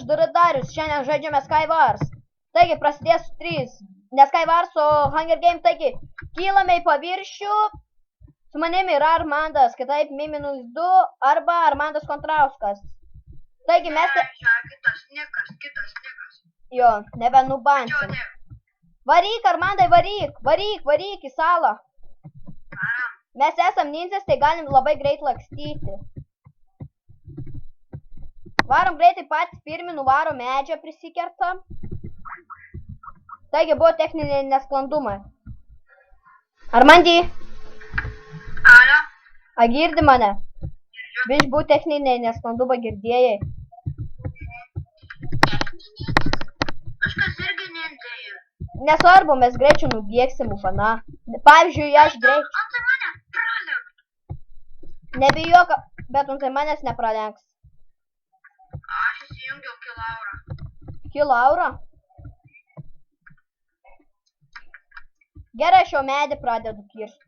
uždarai Darius, šiandien žaidžiame Skywars. Taigi, prasidės 3, ne Skywars, o Hunger Game, taigi, kylame į paviršių, su manimi yra Armandas, kitaip Mi-2 arba Armandas Kontrauskas. Taigi, mes... Kitas nikas. Jo, nebenubansim. Varyk, Armandai, varyk į salą. Mes esam ninjas, tai galim labai greit lakstyti. Varom greitai patys pirmi, nuvaro medžią prisikertam. Taigi buvo techniniai nesklandumai. Armandy? Alio? A girdi mane? Girdžiu. Biš buvo techniniai nesklandumai girdėjai. Kažkas irgi nendėjo. Nesvarbu, mes greičiau nubėgsim ufana. Pavyzdžiui, aš greit. Antai mane pralenk. Nebijok, bet tai manęs nepralenks. Aš įsijungiau kilaurą. Kilaurą? Gerai, aš jau medį pradedu kirsti.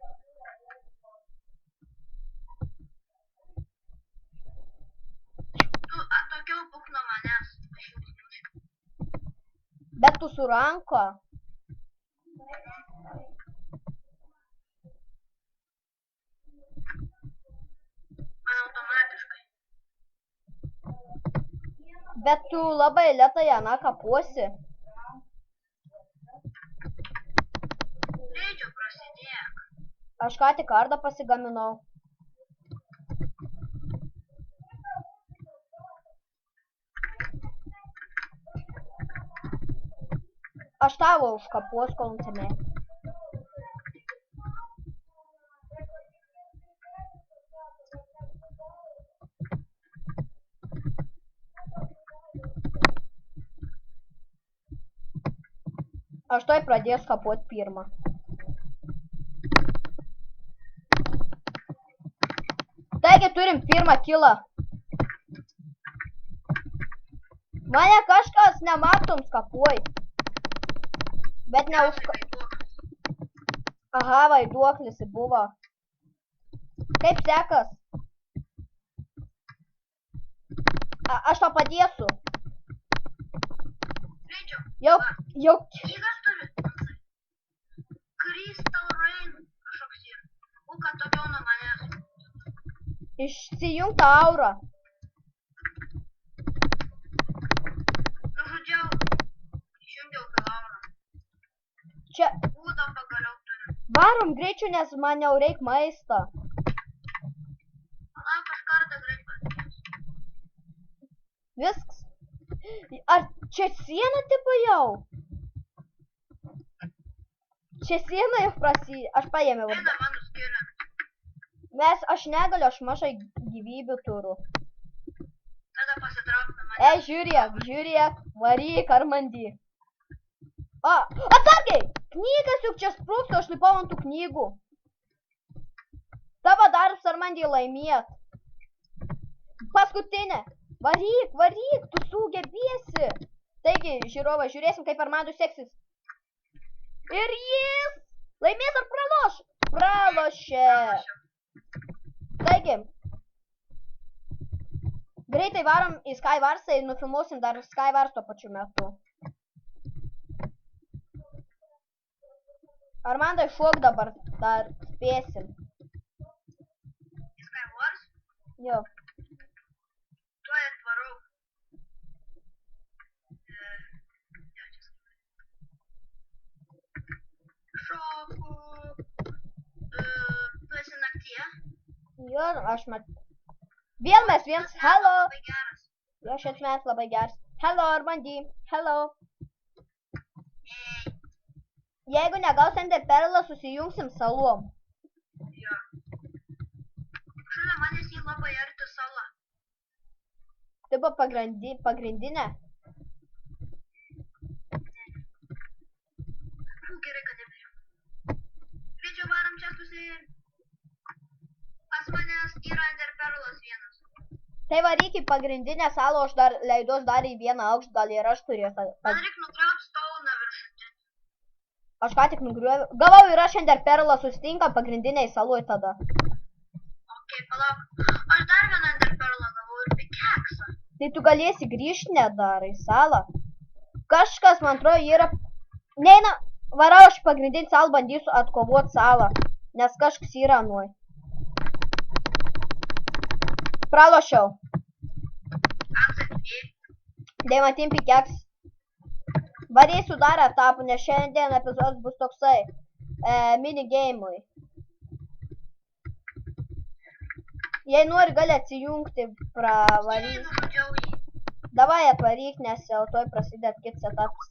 Tu atokiau būk nuo manęs. Aš jau užniušiu. Bet tu su ranko. Man automatiškai. Bet tu labai lėtai Ana kapuosi. Leidžiu prasidėk. Aš ką tik kardą pasigaminau. Aš tavo užkapuos, kol nusimė. Aš toj pradės kapuot pirmą. Taigi turim pirmą kilą. Mane kažkas nematom skapuoj. Bet ne už... Aha, vaiduoklis buvo. Kaip sekas? Aš to padėsiu. Leidžiu. Jau... Knygas turi. Crystal Rain kažkoks yra. Būk atokiau nuo manęs. Išsijungta aura. Nužudžiau. Išjungiau kilaurą. Čia... Būdą pagaliau turiu. Varom greičiau, nes man jau reik maistą. Palauk, aš kartą greit pradės. Viskas. Ar čia siena tipo jau? Čia siena jau aš paėmiau. Eina mano skėlė. Aš negaliu, aš mažai gyvybių turiu. Tada pasitrauk nuo manęs. Žiūrėk, varyk, Armandy. Atsargiai! Knygas juk čia sprūksta, aš lipau ant tų knygų. Tavo darbas, Armandy, laimėt. Paskutinė. Varyk, tu sugebėsi. Taigi, žiūrovai, žiūrėsim, kaip Armandui seksis. Ir jis laimės ar praloš? Pralošė. Taigi, greitai varom į Skywarsą ir nufilmuosim dar Skywars tuo pačiu metu. Armandai, šok dabar, dar spėsim. Į Skywars? Jo. Tuoj atvarau. Šoku. Tu esi naktyje? Jo, aš matau. Vėl mes viens, hello. Labai geras. Jo, šis mes labai geras. Hello, Armandy, hello. Jeigu negaus Ender Perlą, susijungsim salom. Jo. Šalia manęs jį labai arti sala. Tai buvo pagrindinė. Gerai, kad nebijau. Greičiau varom čia pas manęs yra Ender Perlas vienas. Tai varyk į pagrindinę salą, aš dar leidos dar į vieną aukštą, gal ir aš turėsiu. Man reik nugriauti stauną viršutinį. Aš ką tik nugriuoju. Gavau ir aš Ender Perlą sustinka pagrindiniai saloj tada. Ok, palauk. Aš dar vieną Ender Perlą gavau ir pikeksą. Tai tu galėsi grįžti nedar į salą. Kažkas, man atrodo, yra... Neina, varau, aš pagrindinį salą bandysiu atkovoti salą. Nes kažkas yra nuoj. Pralošiau. Deimantin pikeks. Varysiu dar etapų, nes šiandien epizodas bus toksai minigeimui. Jei nori, gali atsijungti, pravaryk. Davai atvaryk, nes jau toj prasidėt kitas etapas.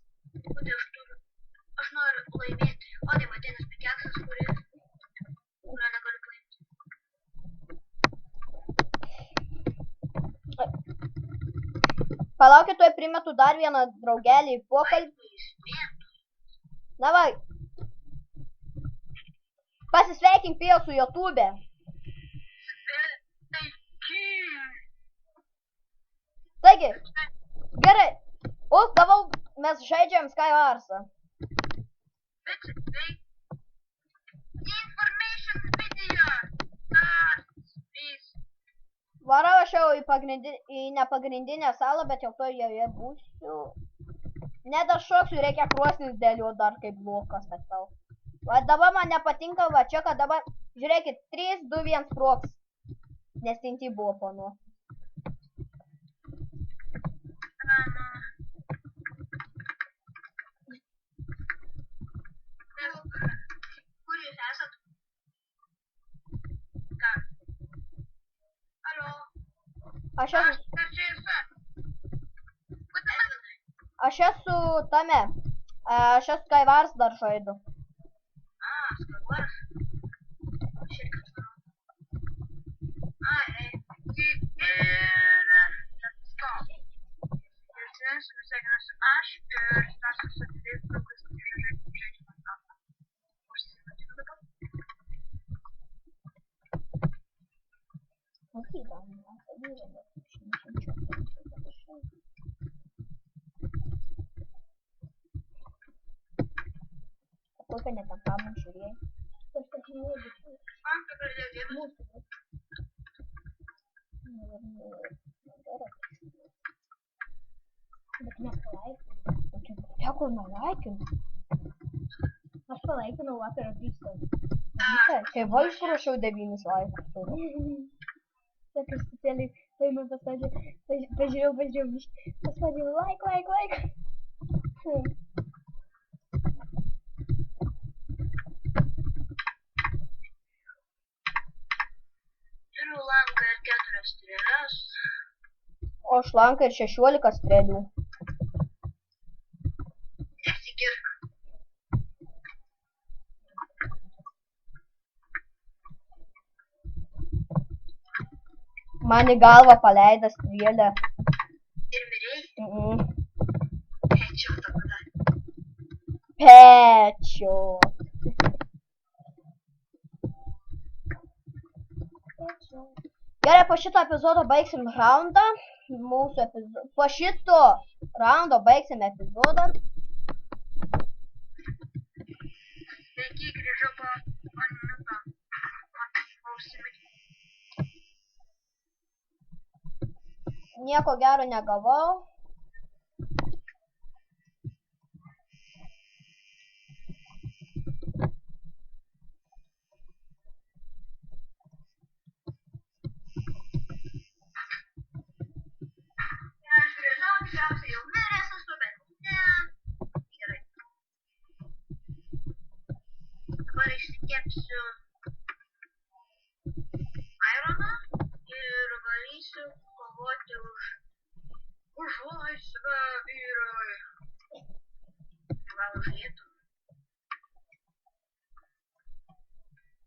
Aš noriu laimėti. O Deimantinis pikeksas, kurio negaliu paimti. Palaukit, tuoj primetu dar vieną draugelį į pokalbį. Davai. Pasisveikink pėl su YouTube. Taigi, gerai. Gavau, mes žaidžiam Skywarsą. Varau aš jau į nepagrindinę salą, bet jau to joje būsiu. Ne dar šoksiu, reikia krosnis dėliu dar kaip blokas statau. Va dabar man nepatinka, va čia, kad dabar, žiūrėkit, 3, 2, 1 sproks. Nes tinti buvo panu. Kur jūs esat? Ką? Alio? Aš esu tame. Aš esu Skywars dar žaidu. Skywars? Сколько нет там память жюри? Как он налайкал? Aš palaikinau vakar apystą. Kai Wolf ruošiau 9 laikus. Sakas, specialiai, tai man pažiūrėjau, paspaudžiau like. Turiu lanką ir 4 strėles. O aš lanką ir 16 strėlių. Nesigirk. Man į galvą paleido strėlę. Ir mirei? Pečio. Gerai, po šito epizodo baigsim raundą. Po šito raundo baigsim epizodą. Sveiki, grįžau po minutą. Nieko gero negavau. Aš grįžau, tikriausiai jau miręs esu, bet ne. Gerai. Dabar išsikepsiu ironą ir varysiu kovoti už laisvę vyrai. Gal už Lietuvą.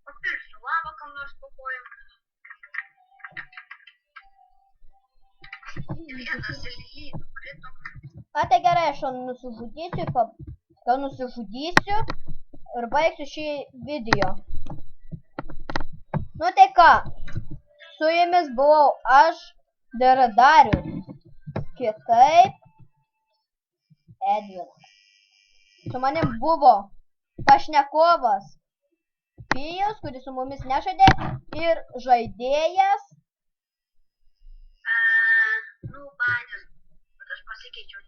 Papirsiu lavą kam nors po kojom. Vienas lily nukrito. Tai gerai, aš nusižudysiu ir baigsiu šį video. Nu tai ką, su jumis buvau aš, Darius. Kitaip Edvinas. Su manim buvo pašnekovas Pijus, kuris su mumis nežaidė, ir žaidėjas banės, bet aš pasikeičiau.